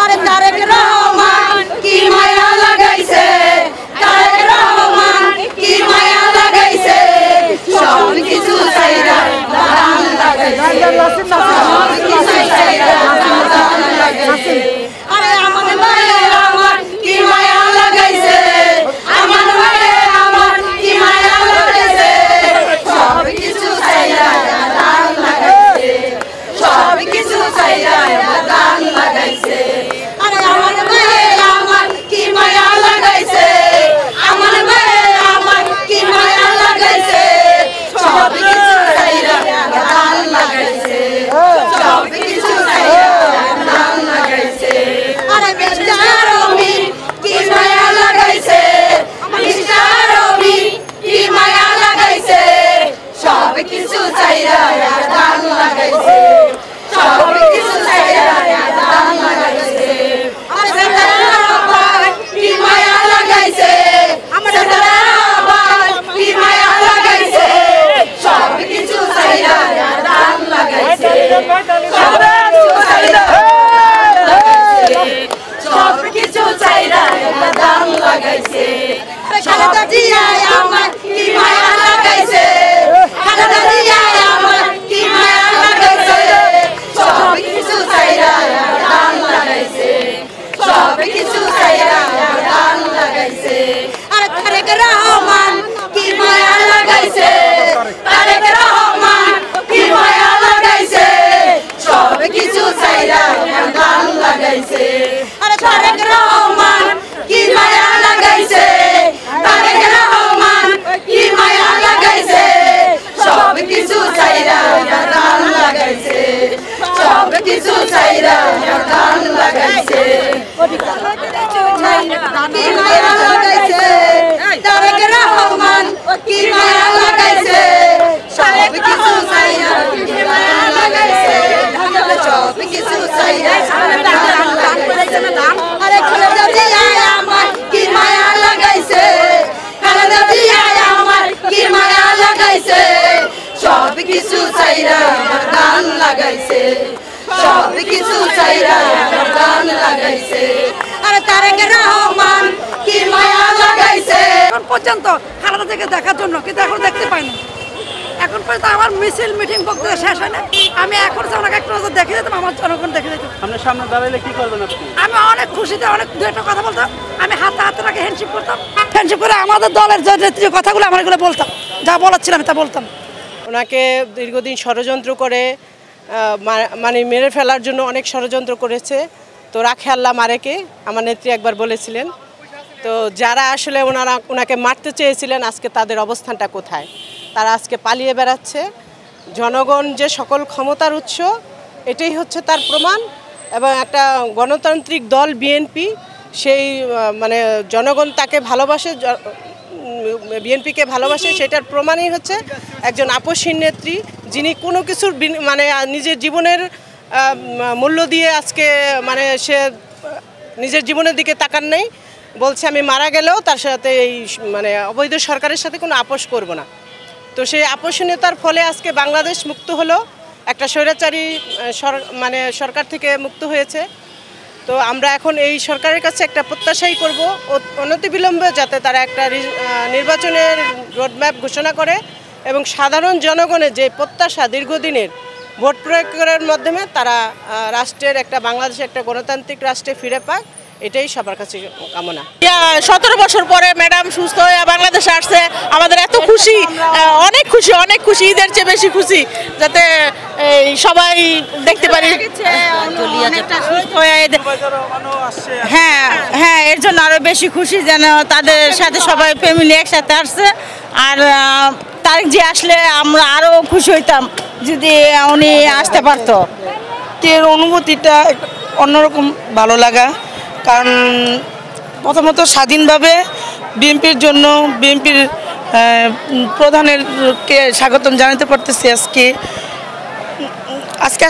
আরে তারেক রহমান কি মায়া লাগাইছে, তারেক রহমান কি মায়া লাগাইছে, সব কিছু চাইরা দান লাগাইছে, সব কিছু চাইরা দান লাগাইছে। আরে আমার মায়ে আমার কি মায়া লাগাইছে, আমার মায়ে আমার কি মায়া লাগাইছে, সব কিছু চাইরা দান লাগাইছে, সব কিছু চাইরা দান লাগাইছে। আরে আমার মায়ে আমার কি মায়া লাগাইছে, আমার মায়ে আমার কি মায়া লাগাইছে, সব কিছু চাইরা দান লাগাইছে, সব কিছু চাইরা দান লাগাইছে। আরে মিস্টার রবি কি মায়া লাগাইছে, মিস্টার রবি কি মায়া লাগাইছে, সব কিছু চাইরা দান লাগাইছে, সব কিছু চাইরা দান লাগাইছে। আরে সেতারাবাই কি মায়া লাগাইছে, সেতারাবাই কি মায়া লাগাইছে, সব কিছু চাইরা দান লাগাইছে, সব কিছু চাইরা সব কিছু চাইরা দান লাগাইছে। খালেদা জিয়া আমার কি মায়া লাগাইছে, খালেদা জিয়া আমার কি মায়া লাগাইছে, সব কিছু চাইরা দান লাগাইছে, সব কিছু চাইরা দান লাগাইছে। আরে তারেক রহমান কি মায়া লাগাইছে, তারেক রহমান কি মায়া লাগাইছে, সব কিছু চাইরা দান লাগাইছে। আরে তারেক রহমান কি মায়া লাগাইছে, তারেক রহমান কি মায়া লাগাইছে, সব কিছু চাইরা দান লাগাইছে, সব কিছু চাইরা দান লাগাইছে। কি মায়া লাগাইছে, তারেক রহমান কি মায়া লাগাইছে, সব কিছু চাইরা মায়া লাগাইছে, সব কিছু চাইরা দান লাগাইছে। আরে খালেদা জিয়া আমার কি মায়া লাগাইছে, খালেদা জিয়া আমার কি মায়া লাগাইছে, সব কিছু চাইরা দান লাগাইছে, সব কিছু চাইরা দান লাগাইছে। আরে তারেক রহমান কি মায়া লাগাইছে। এখন পর্যন্ত খালেদা থেকে দেখার জন্য, কিন্তু এখন দেখতে পাই না। এখন পর্যন্ত আমার মিছিল মিটিং বক্তব্য শেষ হয় না। আমি এখন ওনাকে একটু দেখে যেতাম, আমার জনগণ দেখে যেত। আপনার সামনে দাঁড়াইলে কি করবেন আপনি? আমি অনেক খুশিতে অনেক দু একটা কথা বলতাম, আমি হাতে হাতে রাখে হ্যান্ডশেক করতাম, হ্যান্ডশেক করে আমাদের দলের যে কথাগুলো আমার এগুলো বলতাম, যা বলার ছিল আমি তা বলতাম। ওনাকে দীর্ঘদিন ষড়যন্ত্র করে মানে মেরে ফেলার জন্য অনেক ষড়যন্ত্র করেছে। তো রাখে আল্লাহ মারেকে আমার নেত্রী একবার বলেছিলেন। তো যারা আসলে ওনাকে মারতে চেয়েছিলেন, আজকে তাদের অবস্থানটা কোথায়? তারা আজকে পালিয়ে বেড়াচ্ছে। জনগণ যে সকল ক্ষমতার উৎস, এটাই হচ্ছে তার প্রমাণ। এবং একটা গণতান্ত্রিক দল বিএনপি, সেই মানে জনগণ তাকে ভালোবাসে, বিএনপিকে ভালোবাসে, সেটার প্রমাণই হচ্ছে একজন আপসহীন নেত্রী, যিনি কোনো কিছুর মানে নিজের জীবনের মূল্য দিয়ে আজকে মানে সে নিজের জীবনের দিকে তাকান নেই, বলছে আমি মারা গেলেও তার সাথে এই মানে অবৈধ সরকারের সাথে কোনো আপোষ করব না। তো সেই আপোষহীনতার ফলে আজকে বাংলাদেশ মুক্ত হলো, একটা স্বৈরাচারী মানে সরকার থেকে মুক্ত হয়েছে। তো আমরা এখন এই সরকারের কাছে একটা প্রত্যাশাই করব, অনতিবিলম্বে যাতে তারা একটা নির্বাচনের রোডম্যাপ ঘোষণা করে এবং সাধারণ জনগণের যে প্রত্যাশা দীর্ঘদিনের, ভোট প্রয়োগ করার মাধ্যমে তারা রাষ্ট্রের একটা বাংলাদেশের একটা গণতান্ত্রিক রাষ্ট্রে ফিরে পাক, এটাই সবার কাছে কামনা। 17 বছর পরে ম্যাডাম সুস্থ হয়ে বাংলাদেশে আসছে, আমাদের এত খুশি, অনেক খুশি, অনেক খুশি, ঈদের চেয়ে বেশি খুশি, যাতে সবাই দেখতে পারি। হ্যাঁ হ্যাঁ, এর জন্য আরো বেশি খুশি, যেন তাদের সাথে সবাই ফ্যামিলি একসাথে আসছে। আর তারেক জি আসলে আমরা আরো খুশি হইতাম যদি উনি আসতে পারতো। এর অনুভূতিটা অন্যরকম ভালো লাগা, কারণ প্রথমত স্বাধীনভাবে বিএনপির জন্য বিএনপির প্রধানেরকে স্বাগতম জানাতে পারতেছি আজকে।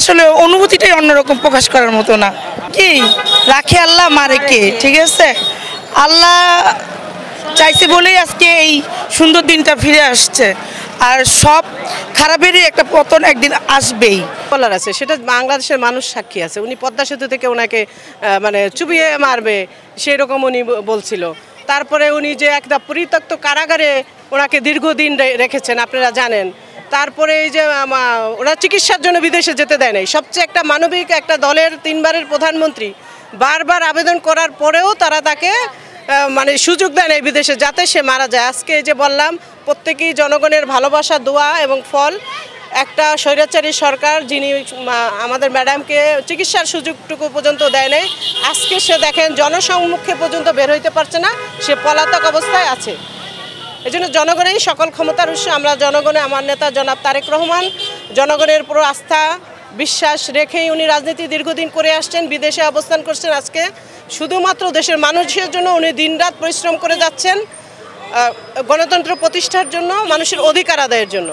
আসলে অনুভূতিটাই অন্যরকম, প্রকাশ করার মতো না। কি রাখে আল্লাহ মারে কে, ঠিক আছে? আল্লাহ চাইছে বলেই আজকে এই সুন্দর দিনটা ফিরে আসছে। আর সব খারাপেরই একটা পতন একদিন আসবেই। বলার আছে সেটা বাংলাদেশের মানুষ সাক্ষী আছে। উনি পদ্মা সেতু থেকে ওনাকে মানে চুবিয়ে মারবে সেরকম উনি বলছিল। তারপরে উনি যে একটা পরিত্যক্ত কারাগারে ওনাকে দীর্ঘদিন রেখেছেন আপনারা জানেন। তারপরে এই যে ওরা চিকিৎসার জন্য বিদেশে যেতে দেয় নাই। সবচেয়ে একটা মানবিক একটা দলের 3 বারের প্রধানমন্ত্রী বারবার আবেদন করার পরেও তারা তাকে মানে সুযোগ দেয় নাই বিদেশে যাতে সে মারা যায়। আজকে এই যে বললাম প্রত্যেকেই জনগণের ভালোবাসা দোয়া এবং ফল একটা স্বৈরাচারী সরকার যিনি আমাদের ম্যাডামকে চিকিৎসার সুযোগটুকু পর্যন্ত দেয় নাই। আজকে সে দেখেন জনসম্মুখে পর্যন্ত বের হইতে পারছে না, সে পলাতক অবস্থায় আছে। এই জন্য জনগণেরই সকল ক্ষমতার উৎস। আমরা জনগণে আমার নেতা জনাব তারেক রহমান জনগণের পুরো আস্থা বিশ্বাস রেখেই উনি রাজনীতি দীর্ঘদিন করে আসছেন, বিদেশে অবস্থান করছেন। আজকে শুধুমাত্র দেশের মানুষের জন্য উনি দিনরাত পরিশ্রম করে যাচ্ছেন, গণতন্ত্র প্রতিষ্ঠার জন্য, মানুষের অধিকার আদায়ের জন্য।